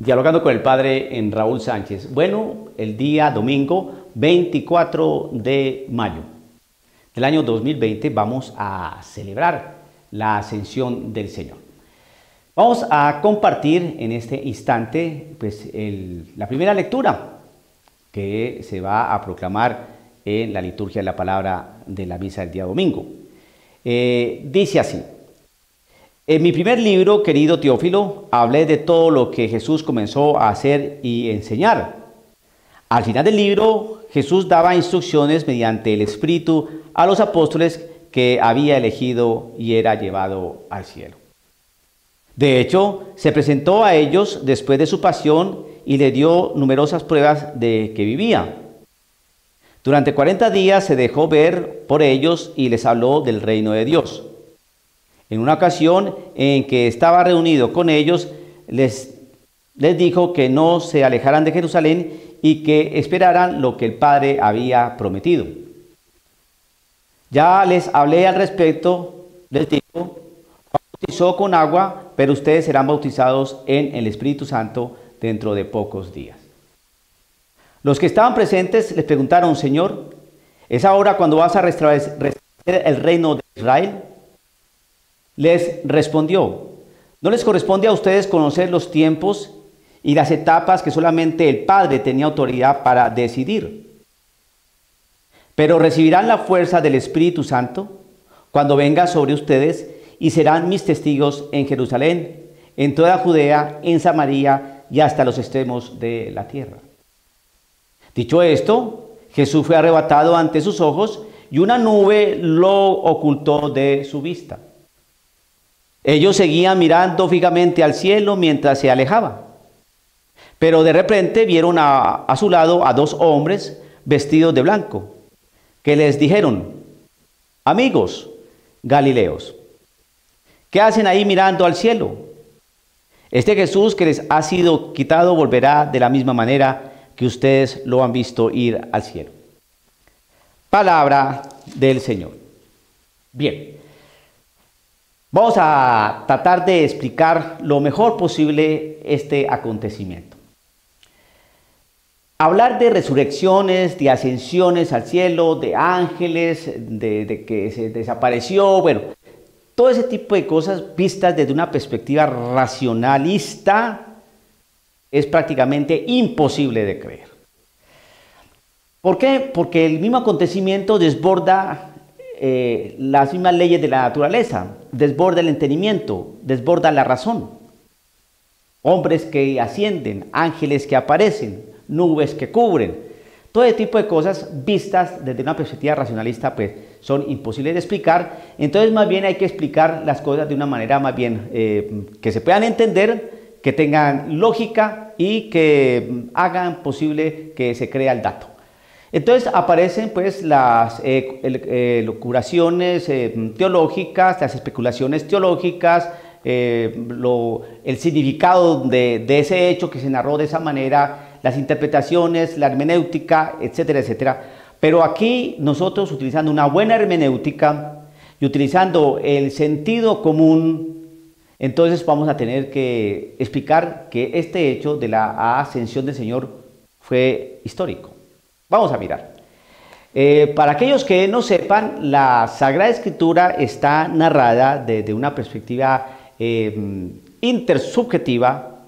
Dialogando con el padre en Raúl Sánchez. Bueno, el día domingo 24 de mayo del año 2020 vamos a celebrar la ascensión del Señor. Vamos a compartir en este instante la primera lectura que se va a proclamar en la liturgia de la palabra de la misa del día domingo. Dice así: en mi primer libro, querido Teófilo, hablé de todo lo que Jesús comenzó a hacer y enseñar. Al final del libro, Jesús daba instrucciones mediante el Espíritu a los apóstoles que había elegido y era llevado al cielo. De hecho, se presentó a ellos después de su pasión y le dio numerosas pruebas de que vivía. Durante 40 días se dejó ver por ellos y les habló del reino de Dios. En una ocasión en que estaba reunido con ellos, les dijo que no se alejaran de Jerusalén y que esperaran lo que el Padre había prometido. Ya les hablé al respecto, les dijo: Juan bautizó con agua, pero ustedes serán bautizados en el Espíritu Santo dentro de pocos días. Los que estaban presentes les preguntaron: Señor, ¿es ahora cuando vas a restablecer el reino de Israel? Les respondió: no les corresponde a ustedes conocer los tiempos y las etapas que solamente el Padre tenía autoridad para decidir. Pero recibirán la fuerza del Espíritu Santo cuando venga sobre ustedes y serán mis testigos en Jerusalén, en toda Judea, en Samaria y hasta los extremos de la tierra. Dicho esto, Jesús fue arrebatado ante sus ojos y una nube lo ocultó de su vista. Ellos seguían mirando fijamente al cielo mientras se alejaba. Pero de repente vieron a su lado a dos hombres vestidos de blanco, que les dijeron: amigos Galileos, ¿qué hacen ahí mirando al cielo? Este Jesús que les ha sido quitado volverá de la misma manera que ustedes lo han visto ir al cielo. Palabra del Señor. Bien. Vamos a tratar de explicar lo mejor posible este acontecimiento. Hablar de resurrecciones, de ascensiones al cielo, de ángeles, de que se desapareció, bueno, todo ese tipo de cosas vistas desde una perspectiva racionalista es prácticamente imposible de creer. ¿Por qué? Porque el mismo acontecimiento desborda las mismas leyes de la naturaleza, desborda el entendimiento, desborda la razón. Hombres que ascienden, ángeles que aparecen, nubes que cubren, todo ese tipo de cosas vistas desde una perspectiva racionalista pues son imposibles de explicar. Entonces más bien hay que explicar las cosas de una manera más bien que se puedan entender, que tengan lógica y que hagan posible que se crea el dato. Entonces aparecen pues las locuraciones teológicas, las especulaciones teológicas, el significado de ese hecho que se narró de esa manera, las interpretaciones, la hermenéutica, etcétera, etcétera. Pero aquí nosotros, utilizando una buena hermenéutica y utilizando el sentido común, entonces vamos a tener que explicar que este hecho de la ascensión del Señor fue histórico. Vamos a mirar. Para aquellos que no sepan, la Sagrada Escritura está narrada desde una perspectiva intersubjetiva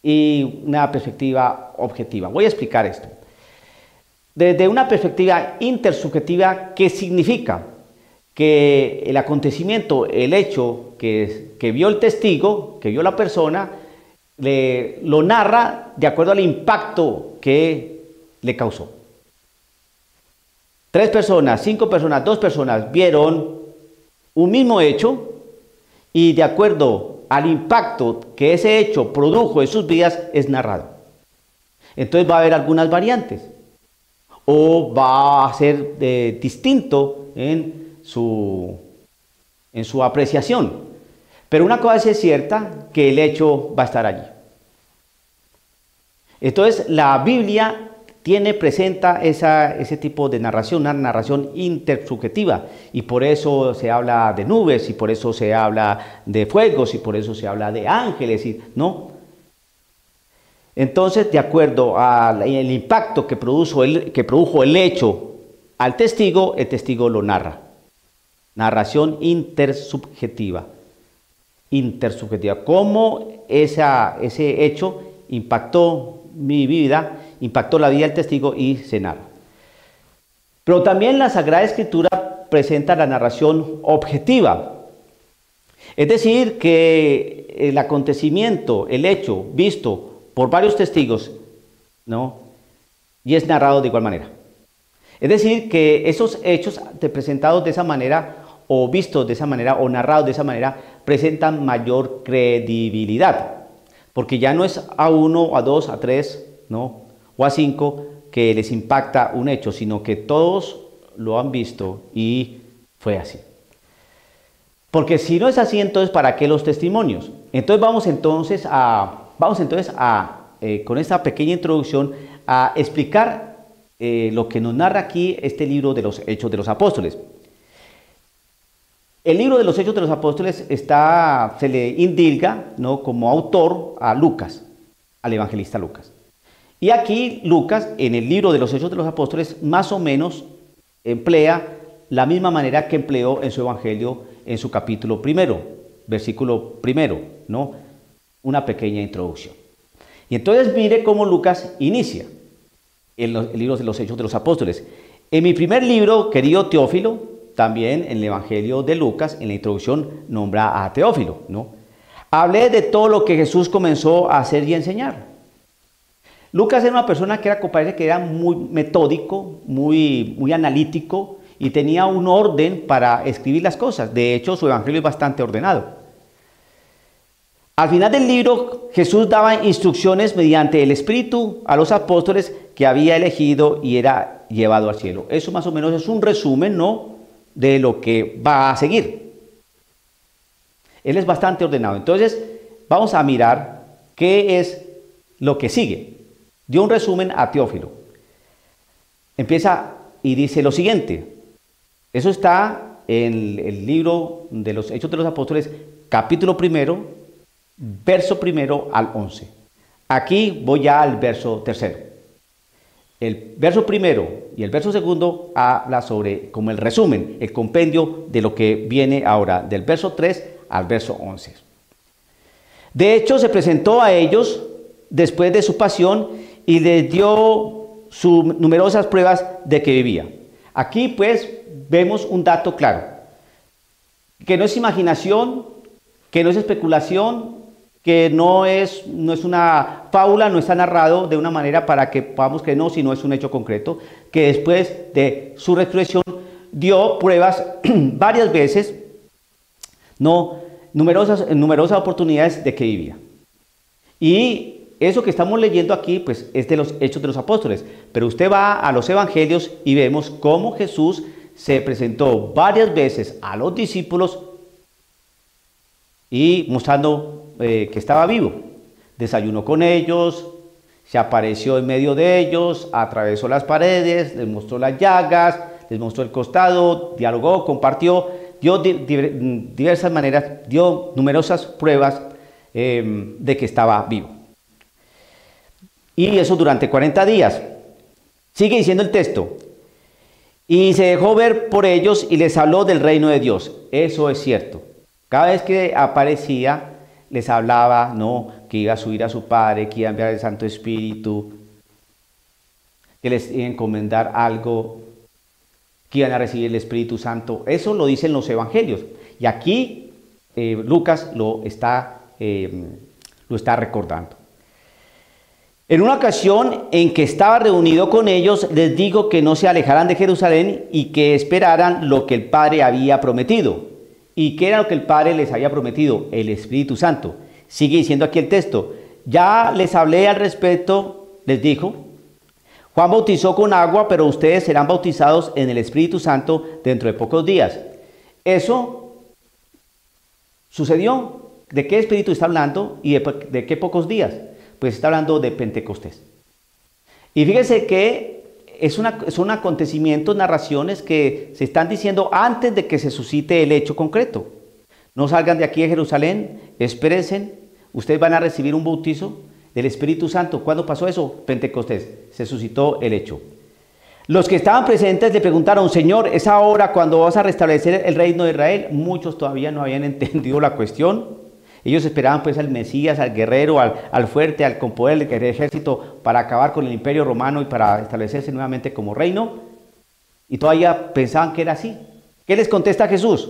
y una perspectiva objetiva. Voy a explicar esto. Desde una perspectiva intersubjetiva, ¿qué significa? Que el acontecimiento, el hecho que vio el testigo, que vio la persona, lo narra de acuerdo al impacto que le causó. 3 personas, 5 personas, 2 personas vieron un mismo hecho y de acuerdo al impacto que ese hecho produjo en sus vidas es narrado. Entonces va a haber algunas variantes o va a ser distinto en su apreciación. Pero una cosa es cierta, que el hecho va a estar allí. Entonces la Biblia presenta ese tipo de narración, una narración intersubjetiva, y por eso se habla de nubes, y por eso se habla de fuegos, y por eso se habla de ángeles, ¿no? Entonces, de acuerdo al impacto que produjo el hecho al testigo, el testigo lo narra. Narración intersubjetiva. Cómo ese hecho impactó mi vida, impactó la vida del testigo y se narra. Pero también la Sagrada Escritura presenta la narración objetiva. Es decir, que el acontecimiento, el hecho visto por varios testigos, ¿no? Y es narrado de igual manera. Es decir, que esos hechos presentados de esa manera, o vistos de esa manera, o narrados de esa manera, presentan mayor credibilidad. Porque ya no es a uno, a dos, a tres, ¿no? O a cinco que les impacta un hecho, sino que todos lo han visto y fue así. Porque si no es así, entonces ¿para qué los testimonios? Entonces vamos con esta pequeña introducción a explicar lo que nos narra aquí este libro de los Hechos de los Apóstoles. El libro de los Hechos de los Apóstoles se le indilga, ¿no?, como autor a Lucas, al evangelista Lucas. Y aquí Lucas, en el libro de los Hechos de los Apóstoles, más o menos emplea la misma manera que empleó en su evangelio en su capítulo primero, versículo primero, ¿no? Una pequeña introducción. Y entonces mire cómo Lucas inicia el libro de los Hechos de los Apóstoles. En mi primer libro, querido Teófilo, también en el evangelio de Lucas, en la introducción, nombra a Teófilo, ¿no? Hablé de todo lo que Jesús comenzó a hacer y enseñar. Lucas era una persona que era muy metódico, muy analítico, y tenía un orden para escribir las cosas. De hecho, su evangelio es bastante ordenado. Al final del libro, Jesús daba instrucciones mediante el Espíritu a los apóstoles que había elegido y era llevado al cielo. Eso más o menos es un resumen, ¿no?, de lo que va a seguir. Él es bastante ordenado. Entonces, vamos a mirar qué es lo que sigue. Dio un resumen a Teófilo. Empieza y dice lo siguiente. Eso está en el libro de los Hechos de los Apóstoles, capítulo primero, verso primero al 11. Aquí voy ya al verso tercero. El verso primero y el verso segundo habla sobre como el resumen, el compendio de lo que viene ahora, del verso 3 al verso 11. De hecho, se presentó a ellos después de su pasión y les dio sus numerosas pruebas de que vivía. Aquí pues vemos un dato claro, que no es imaginación, que no es especulación, que no es una fábula, no está narrado de una manera para que podamos creer, no, sino es un hecho concreto, que después de su resurrección dio pruebas varias veces, no, numerosas oportunidades de que vivía. Y eso que estamos leyendo aquí, pues es de los Hechos de los Apóstoles, pero usted va a los Evangelios y vemos cómo Jesús se presentó varias veces a los discípulos y mostrando que estaba vivo. Desayunó con ellos, se apareció en medio de ellos, atravesó las paredes, les mostró las llagas, les mostró el costado, dialogó, compartió, dio diversas maneras, dio numerosas pruebas de que estaba vivo. Y eso durante 40 días. Sigue diciendo el texto. Y se dejó ver por ellos y les habló del reino de Dios. Eso es cierto. Cada vez que aparecía, les hablaba, ¿no?, que iba a subir a su Padre, que iba a enviar el Santo Espíritu, que les iba a encomendar algo, que iban a recibir el Espíritu Santo. Eso lo dicen los Evangelios. Y aquí Lucas lo está recordando. En una ocasión en que estaba reunido con ellos, les digo que no se alejaran de Jerusalén y que esperaran lo que el Padre había prometido. ¿Y qué era lo que el Padre les había prometido? El Espíritu Santo. Sigue diciendo aquí el texto. Ya les hablé al respecto, les dijo. Juan bautizó con agua, pero ustedes serán bautizados en el Espíritu Santo dentro de pocos días. Eso sucedió. ¿De qué Espíritu está hablando y de qué pocos días? Pues está hablando de Pentecostés. Y fíjense que son acontecimientos, narraciones que se están diciendo antes de que se suscite el hecho concreto. No salgan de aquí de Jerusalén, espérense, ustedes van a recibir un bautizo, del Espíritu Santo. ¿Cuándo pasó eso? Pentecostés. Se suscitó el hecho. Los que estaban presentes le preguntaron, Señor, ¿es ahora cuando vas a restablecer el reino de Israel? Muchos todavía no habían entendido la cuestión. Ellos esperaban pues al Mesías, al guerrero, al fuerte, al con poder del ejército para acabar con el imperio romano y para establecerse nuevamente como reino. Y todavía pensaban que era así. ¿Qué les contesta Jesús?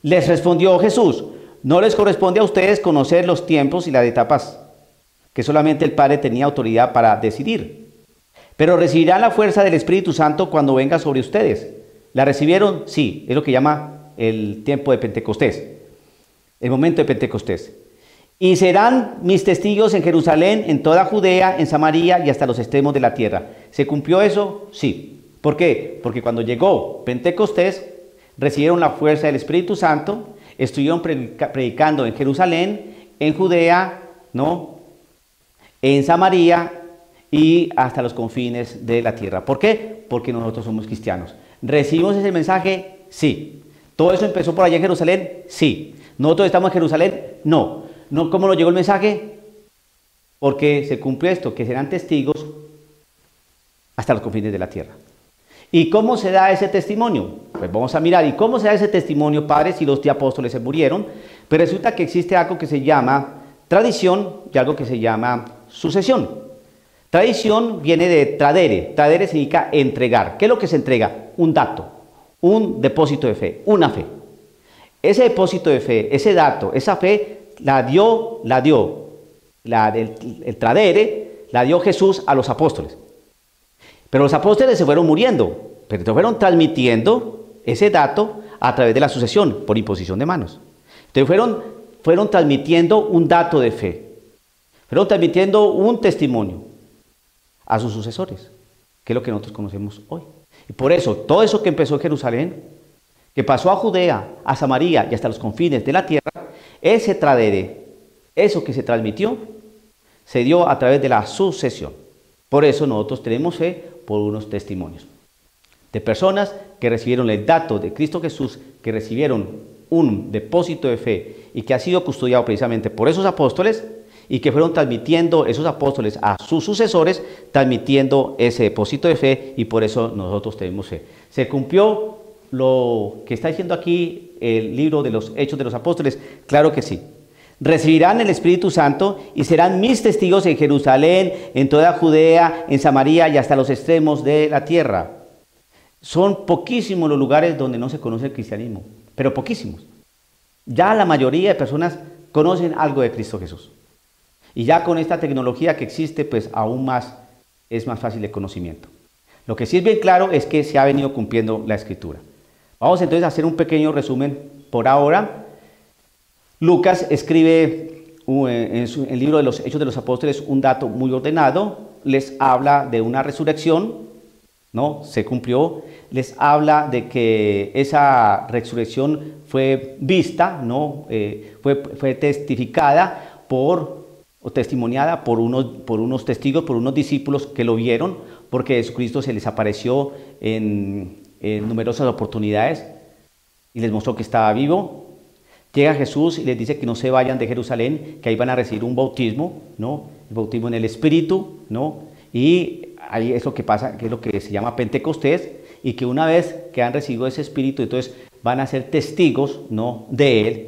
Les respondió Jesús, no les corresponde a ustedes conocer los tiempos y las etapas, que solamente el Padre tenía autoridad para decidir. Pero recibirán la fuerza del Espíritu Santo cuando venga sobre ustedes. ¿La recibieron? Sí, es lo que llama el tiempo de Pentecostés, el momento de Pentecostés. Y serán mis testigos en Jerusalén, en toda Judea, en Samaria y hasta los extremos de la tierra. ¿Se cumplió eso? Sí. ¿Por qué? Porque cuando llegó Pentecostés, recibieron la fuerza del Espíritu Santo, estuvieron predicando en Jerusalén, en Judea, ¿no?, en Samaria y hasta los confines de la tierra. ¿Por qué? Porque nosotros somos cristianos. ¿Recibimos ese mensaje? Sí. ¿Todo eso empezó por allá en Jerusalén? Sí. ¿Nosotros estamos en Jerusalén? No. ¿Cómo nos llegó el mensaje? Porque se cumplió esto, que serán testigos hasta los confines de la tierra. ¿Y cómo se da ese testimonio? Pues vamos a mirar. ¿Y cómo se da ese testimonio, padre, si los apóstoles se murieron? Pero resulta que existe algo que se llama tradición y algo que se llama sucesión. Tradición viene de tradere. Tradere significa entregar. ¿Qué es lo que se entrega? Un dato, un depósito de fe, una fe. Ese depósito de fe, ese dato, esa fe, el tradere, la dio Jesús a los apóstoles. Pero los apóstoles se fueron muriendo, pero se fueron transmitiendo ese dato a través de la sucesión, por imposición de manos. Entonces fueron transmitiendo un dato de fe, fueron transmitiendo un testimonio a sus sucesores, que es lo que nosotros conocemos hoy. Y por eso, todo eso que empezó en Jerusalén, que pasó a Judea, a Samaria y hasta los confines de la tierra, ese tradere, eso que se transmitió, se dio a través de la sucesión. Por eso nosotros tenemos fe por unos testimonios de personas que recibieron el dato de Cristo Jesús, que recibieron un depósito de fe y que ha sido custodiado precisamente por esos apóstoles y que fueron transmitiendo esos apóstoles a sus sucesores, transmitiendo ese depósito de fe, y por eso nosotros tenemos fe. ¿Se cumplió lo que está diciendo aquí el libro de los Hechos de los Apóstoles? Claro que sí. Recibirán el Espíritu Santo y serán mis testigos en Jerusalén, en toda Judea, en Samaria y hasta los extremos de la tierra. Son poquísimos los lugares donde no se conoce el cristianismo, pero poquísimos. Ya la mayoría de personas conocen algo de Cristo Jesús. Y ya con esta tecnología que existe, pues aún más es más fácil el conocimiento. Lo que sí es bien claro es que se ha venido cumpliendo la Escritura. Vamos entonces a hacer un pequeño resumen por ahora. Lucas escribe en el libro de los Hechos de los Apóstoles un dato muy ordenado. Les habla de una resurrección, ¿no? Se cumplió. Les habla de que esa resurrección fue vista, ¿no? Fue testificada o testimoniada por unos testigos, por unos discípulos que lo vieron, porque Jesucristo se les apareció en numerosas oportunidades y les mostró que estaba vivo. Llega Jesús y les dice que no se vayan de Jerusalén, que ahí van a recibir un bautismo, ¿no? El bautismo en el Espíritu, ¿no? Y ahí es lo que pasa, que es lo que se llama Pentecostés, y que una vez que han recibido ese Espíritu, entonces van a ser testigos, ¿no?, de Él,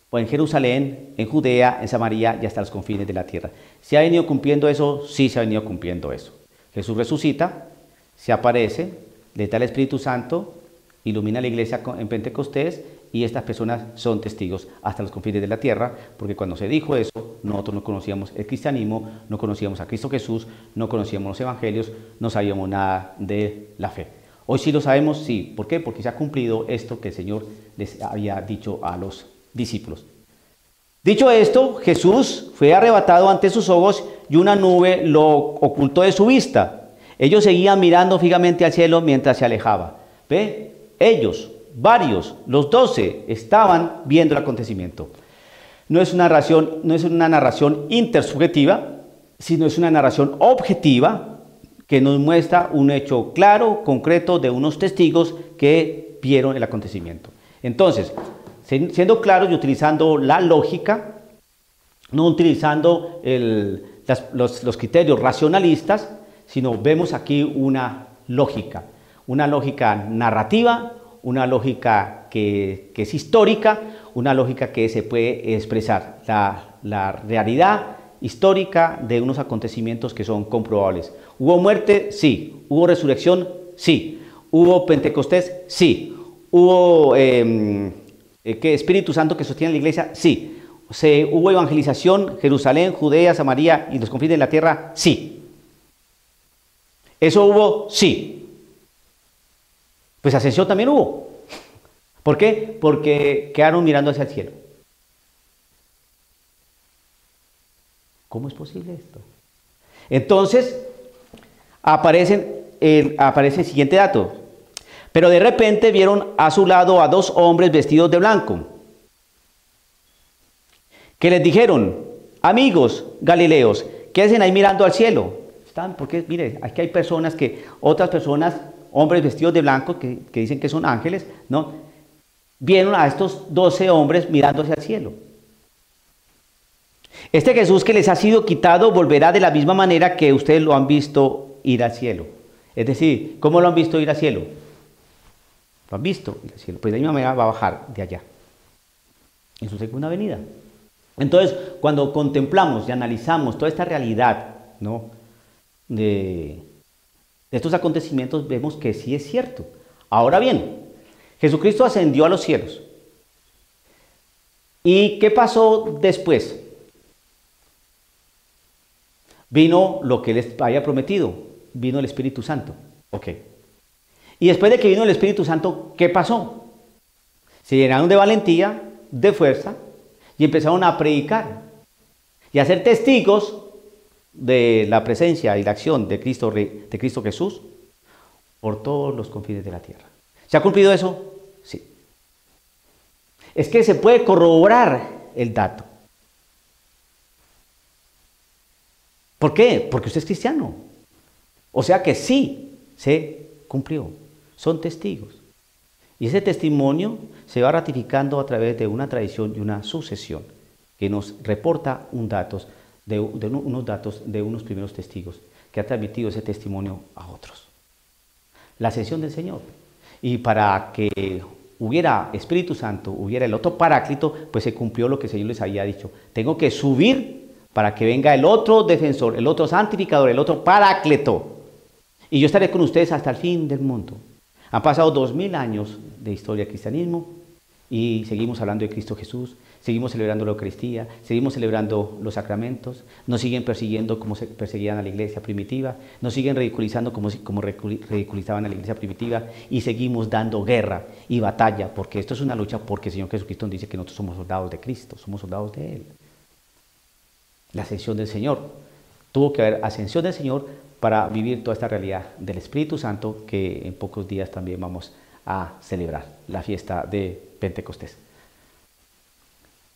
o en Jerusalén, en Judea, en Samaria y hasta los confines de la tierra. ¿Se ha venido cumpliendo eso? Sí, se ha venido cumpliendo eso. Jesús resucita, se aparece, le da el Espíritu Santo, ilumina la iglesia en Pentecostés, y estas personas son testigos hasta los confines de la tierra, porque cuando se dijo eso, nosotros no conocíamos el cristianismo, no conocíamos a Cristo Jesús, no conocíamos los evangelios, no sabíamos nada de la fe. Hoy sí lo sabemos, sí. ¿Por qué? Porque se ha cumplido esto que el Señor les había dicho a los discípulos. Dicho esto, Jesús fue arrebatado ante sus ojos y una nube lo ocultó de su vista. Ellos seguían mirando fijamente al cielo mientras se alejaba. ¿Ve? Ellos, varios, los 12, estaban viendo el acontecimiento. No es una narración intersubjetiva, sino es una narración objetiva que nos muestra un hecho claro, concreto, de unos testigos que vieron el acontecimiento. Entonces, siendo claros y utilizando la lógica, no utilizando los criterios racionalistas, sino vemos aquí una lógica narrativa, una lógica que es histórica, una lógica que se puede expresar, la realidad histórica de unos acontecimientos que son comprobables. ¿Hubo muerte? Sí. ¿Hubo resurrección? Sí. ¿Hubo Pentecostés? Sí. ¿Hubo Espíritu Santo que sostiene la iglesia? Sí. ¿Hubo evangelización, Jerusalén, Judea, Samaria y los confines de la tierra? Sí. ¿Eso hubo? Sí. Pues ascensión también hubo. ¿Por qué? Porque quedaron mirando hacia el cielo. ¿Cómo es posible esto? Entonces, aparece el siguiente dato. Pero de repente vieron a su lado a dos hombres vestidos de blanco, que les dijeron: amigos galileos, ¿qué hacen ahí mirando al cielo? Porque mire, aquí hay personas otras personas, hombres vestidos de blanco, que dicen que son ángeles, ¿no? Vieron a estos 12 hombres mirando hacia el cielo. Este Jesús que les ha sido quitado volverá de la misma manera que ustedes lo han visto ir al cielo. Es decir, ¿cómo lo han visto ir al cielo? Lo han visto ir al cielo. Pues de la misma manera va a bajar de allá, en su segunda venida. Entonces, cuando contemplamos y analizamos toda esta realidad, ¿no?, de estos acontecimientos, vemos que sí es cierto. Ahora bien, Jesucristo ascendió a los cielos. ¿Y qué pasó después? Vino lo que les había prometido, vino el Espíritu Santo. Ok. Y después de que vino el Espíritu Santo, ¿qué pasó? Se llenaron de valentía, de fuerza, y empezaron a predicar y a ser testigos de la presencia y la acción de Cristo Jesús por todos los confines de la tierra. ¿Se ha cumplido eso? Sí. Es que se puede corroborar el dato. ¿Por qué? Porque usted es cristiano. O sea que sí se cumplió. Son testigos. Y ese testimonio se va ratificando a través de una tradición y una sucesión que nos reporta unos datos de unos primeros testigos que ha transmitido ese testimonio a otros. La ascensión del Señor. Y para que hubiera Espíritu Santo, hubiera el otro Paráclito, pues se cumplió lo que el Señor les había dicho. Tengo que subir para que venga el otro defensor, el otro santificador, el otro Paráclito. Y yo estaré con ustedes hasta el fin del mundo. Han pasado 2000 años de historia del cristianismo y seguimos hablando de Cristo Jesús, seguimos celebrando la Eucaristía, seguimos celebrando los sacramentos, nos siguen persiguiendo como se perseguían a la iglesia primitiva, nos siguen ridiculizando como ridiculizaban a la iglesia primitiva, y seguimos dando guerra y batalla, porque esto es una lucha, porque el Señor Jesucristo nos dice que nosotros somos soldados de Cristo, somos soldados de Él. La ascensión del Señor. Tuvo que haber ascensión del Señor para vivir toda esta realidad del Espíritu Santo que en pocos días también vamos a celebrar, la fiesta de Pentecostés.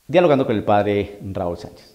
Dialogando con el Padre Raúl Sánchez.